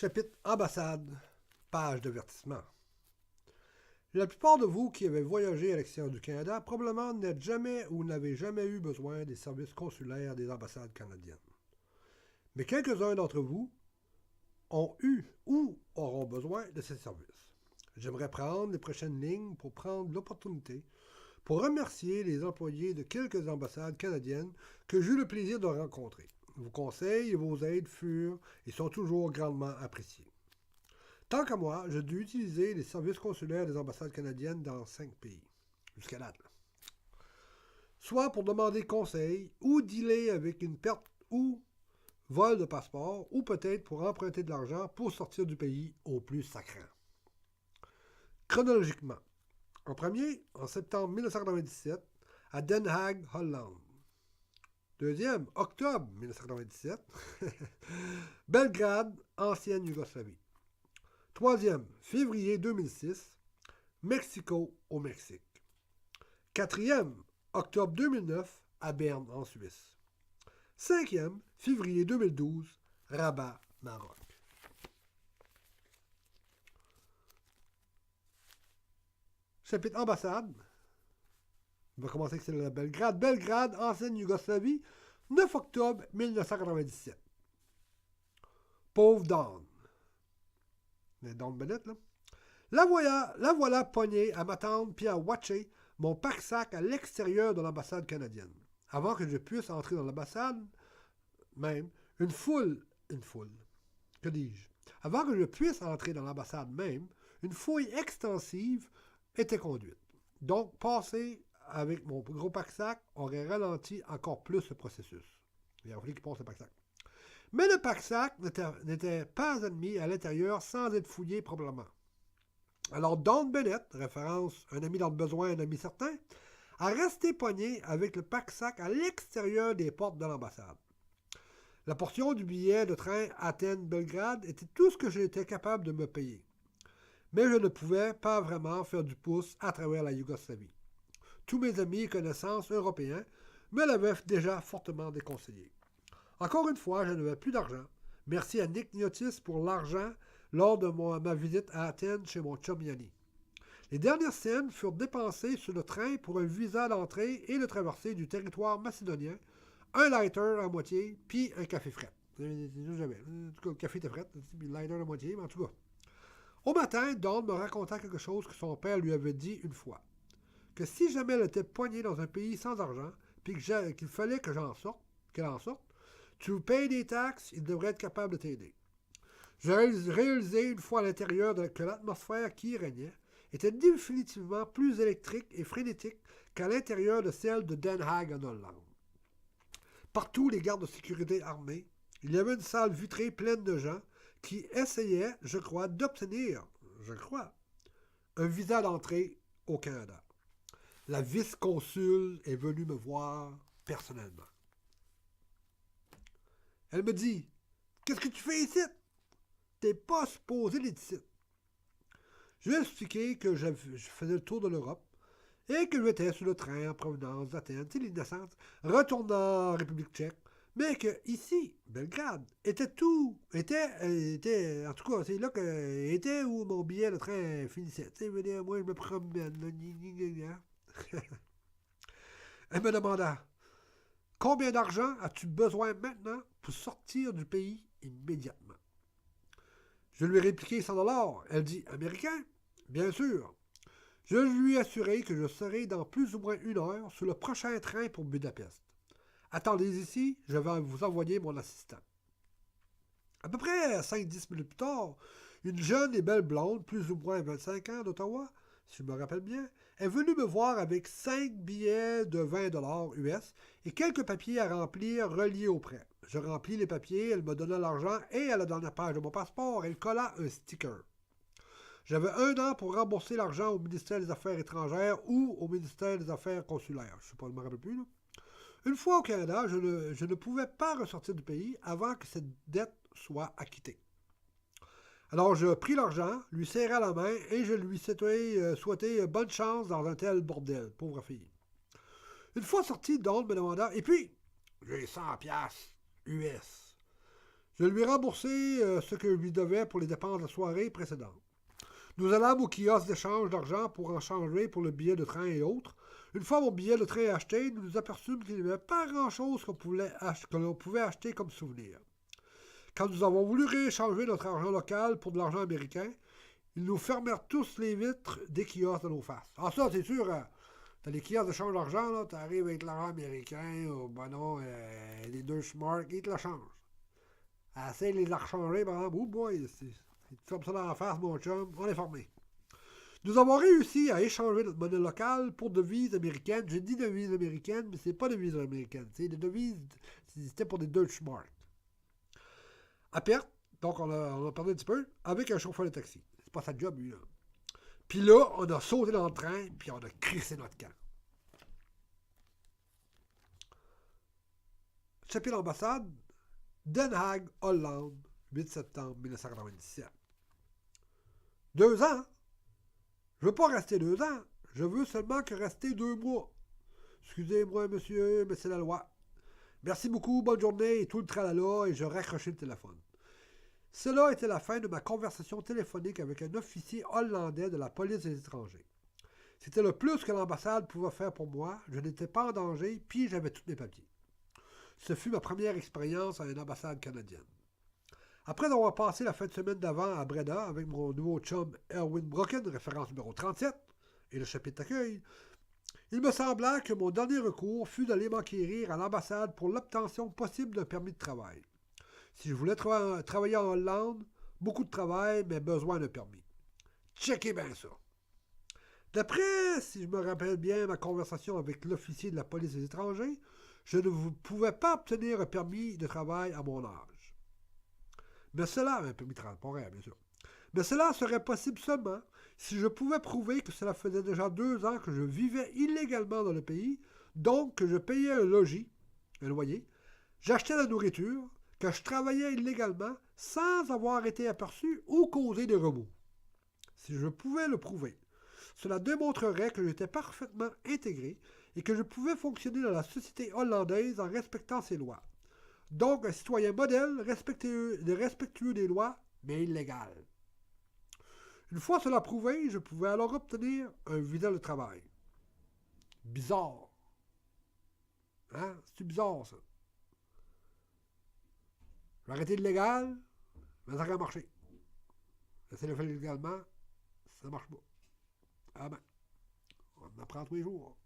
Chapitre Ambassade, page d'avertissement. La plupart de vous qui avez voyagé à l'extérieur du Canada probablement n'êtes jamais ou n'avez jamais eu besoin des services consulaires des ambassades canadiennes. Mais quelques-uns d'entre vous ont eu ou auront besoin de ces services. J'aimerais prendre les prochaines lignes pour prendre l'opportunité pour remercier les employés de quelques ambassades canadiennes que j'ai eu le plaisir de rencontrer. Vos conseils et vos aides furent et sont toujours grandement appréciés. Tant qu'à moi, j'ai dû utiliser les services consulaires des ambassades canadiennes dans 5 pays, jusqu'à date. Soit pour demander conseil, ou dealer avec une perte ou vol de passeport, ou peut-être pour emprunter de l'argent pour sortir du pays au plus sacrant. Chronologiquement, en premier, en septembre 1997, à Den Haag, Hollande. Deuxième, octobre 1997, Belgrade, ancienne Yougoslavie. Troisième, février 2006, Mexico au Mexique. Quatrième, octobre 2009, à Berne, en Suisse. Cinquième, février 2012, Rabat, Maroc. Chapitre ambassade. On va commencer avec celle de Belgrade. Belgrade, ancienne Yougoslavie, 9 octobre 1997. Pauvre Dawn. Dawn Bennett, là. La voilà poignée à m'attendre puis à watcher mon pack-sac à l'extérieur de l'ambassade canadienne. Avant que je puisse entrer dans l'ambassade, même, que dis-je? Avant que je puisse entrer dans l'ambassade même, une fouille extensive était conduite. Donc, passer avec mon gros pack-sac aurait ralenti encore plus le processus. Il aurait fallu qu'il passe le pack-sac. Mais le pack-sac n'était pas admis à l'intérieur sans être fouillé probablement. Alors Dawn Bennett, référence un ami dans le besoin, un ami certain, a resté poigné avec le pack-sac à l'extérieur des portes de l'ambassade. La portion du billet de train Athènes-Belgrade était tout ce que j'étais capable de me payer. Mais je ne pouvais pas vraiment faire du pouce à travers la Yougoslavie. Tous mes amis et connaissances européens me l'avaient déjà fortement déconseillé. Encore une fois, je n'avais plus d'argent. Merci à Nick Niotis pour l'argent lors de ma visite à Athènes chez mon chum Yanni. Les dernières scènes furent dépensées sur le train pour un visa d'entrée et de traversée du territoire macédonien, un lighter à moitié, puis un café frais. En tout cas, le café était frais, puis le lighter à moitié, mais en tout cas. Au matin, Dawn me raconta quelque chose que son père lui avait dit une fois. Que si jamais elle était poignée dans un pays sans argent, puis qu'il fallait qu'elle en sorte, tu payes des taxes, il devrait être capable de t'aider. J'ai réalisé une fois à l'intérieur que l'atmosphère qui y régnait était définitivement plus électrique et frénétique qu'à l'intérieur de celle de Den Haag en Hollande. Partout, les gardes de sécurité armés, il y avait une salle vitrée pleine de gens qui essayaient, d'obtenir, un visa d'entrée au Canada. La vice-consul est venue me voir personnellement. Elle me dit « Qu'est-ce que tu fais ici? T'es pas supposé d'être ici. » Je lui ai expliqué que je faisais le tour de l'Europe et que j'étais sur le train en provenance d'Athènes, l'innocence, retournant en République tchèque, mais que ici, Belgrade, en tout cas, c'est là que était où mon billet de train finissait. Tu sais, moi, je me promène. Elle me demanda « Combien d'argent as-tu besoin maintenant pour sortir du pays immédiatement? » Je lui ai répliqué 100 $. Elle dit « Américain? » Bien sûr. Je lui ai assuré que je serai dans plus ou moins 1 heure sur le prochain train pour Budapest. Attendez ici, je vais vous envoyer mon assistant. À peu près 5-10 minutes plus tard, une jeune et belle blonde, plus ou moins 25 ans d'Ottawa, si je me rappelle bien, est venue me voir avec 5 billets de 20 $ US et quelques papiers à remplir reliés au prêt. Je remplis les papiers, elle me donna l'argent et à la dernière page de mon passeport, elle colla un sticker. J'avais 1 an pour rembourser l'argent au ministère des Affaires étrangères ou au ministère des Affaires consulaires. Je ne sais pas, je ne me rappelle plus. Là. Une fois au Canada, je ne pouvais pas ressortir du pays avant que cette dette soit acquittée. Alors je pris l'argent, lui serrai la main et je lui souhaitai bonne chance dans un tel bordel, pauvre fille. Une fois sorti, Dawn me demanda « Et puis, j'ai 100 $ US. » Je lui ai remboursé ce que je lui devais pour les dépenses de la soirée précédente. Nous allâmes au kiosque d'échange d'argent pour en changer pour le billet de train et autres. Une fois mon billet de train acheté, nous nous aperçûmes qu'il n'y avait pas grand-chose que l'on pouvait acheter comme souvenir. Quand nous avons voulu rééchanger notre argent local pour de l'argent américain, ils nous fermèrent tous les vitres des kiosques de nos faces. Ah ça, c'est sûr, t'as les kiosques d'échange d'argent, t'arrives avec l'argent américain, ou ben non, les deux smart, ils te le changent. Essaye de les rechanger, par exemple, oh boy, c'est comme ça dans la face, mon chum, on est formé. Nous avons réussi à échanger notre monnaie locale pour devises américaines. J'ai dit devises américaines, mais c'est pas devises américaines. C'est des devises, c'était pour des Deutsche Mark. À perte, donc on a perdu un petit peu, avec un chauffeur de taxi. C'est pas sa job, lui, là. Puis là, on a sauté dans le train, puis on a crissé notre camp. Chapitre l'ambassade, Den Haag, Hollande, 8 septembre 1997. 2 ans? Je veux pas rester 2 ans. Je veux seulement que rester 2 mois. Excusez-moi, monsieur, mais c'est la loi. Merci beaucoup, bonne journée et tout le tralala, et je raccrochai le téléphone. Cela était la fin de ma conversation téléphonique avec un officier hollandais de la police des étrangers. C'était le plus que l'ambassade pouvait faire pour moi. Je n'étais pas en danger, puis j'avais tous mes papiers. Ce fut ma première expérience à une ambassade canadienne. Après avoir passé la fin de semaine d'avant à Breda avec mon nouveau chum Erwin Brocken, référence numéro 37, et le chapitre d'accueil, il me sembla que mon dernier recours fut d'aller m'enquérir à l'ambassade pour l'obtention possible d'un permis de travail. Si je voulais travailler en Hollande, beaucoup de travail, mais besoin d'un permis. Checkez bien ça. D'après, si je me rappelle bien, ma conversation avec l'officier de la police des étrangers, je ne pouvais pas obtenir un permis de travail à mon âge. Mais cela, un permis temporaire, bien sûr. Mais cela serait possible seulement si je pouvais prouver que cela faisait déjà 2 ans que je vivais illégalement dans le pays, donc que je payais un logis, un loyer, j'achetais la nourriture, que je travaillais illégalement sans avoir été aperçu ou causé des remous. Si je pouvais le prouver, cela démontrerait que j'étais parfaitement intégré et que je pouvais fonctionner dans la société hollandaise en respectant ses lois. Donc un citoyen modèle, respectueux des lois, mais illégal. Une fois cela prouvé, je pouvais alors obtenir un visa de travail. Bizarre. Hein? C'est bizarre, ça. J'ai arrêté illégal, mais ça a marché. J'essaie de le faire illégalement, ça ne marche pas. Ah ben, on en apprend tous les jours.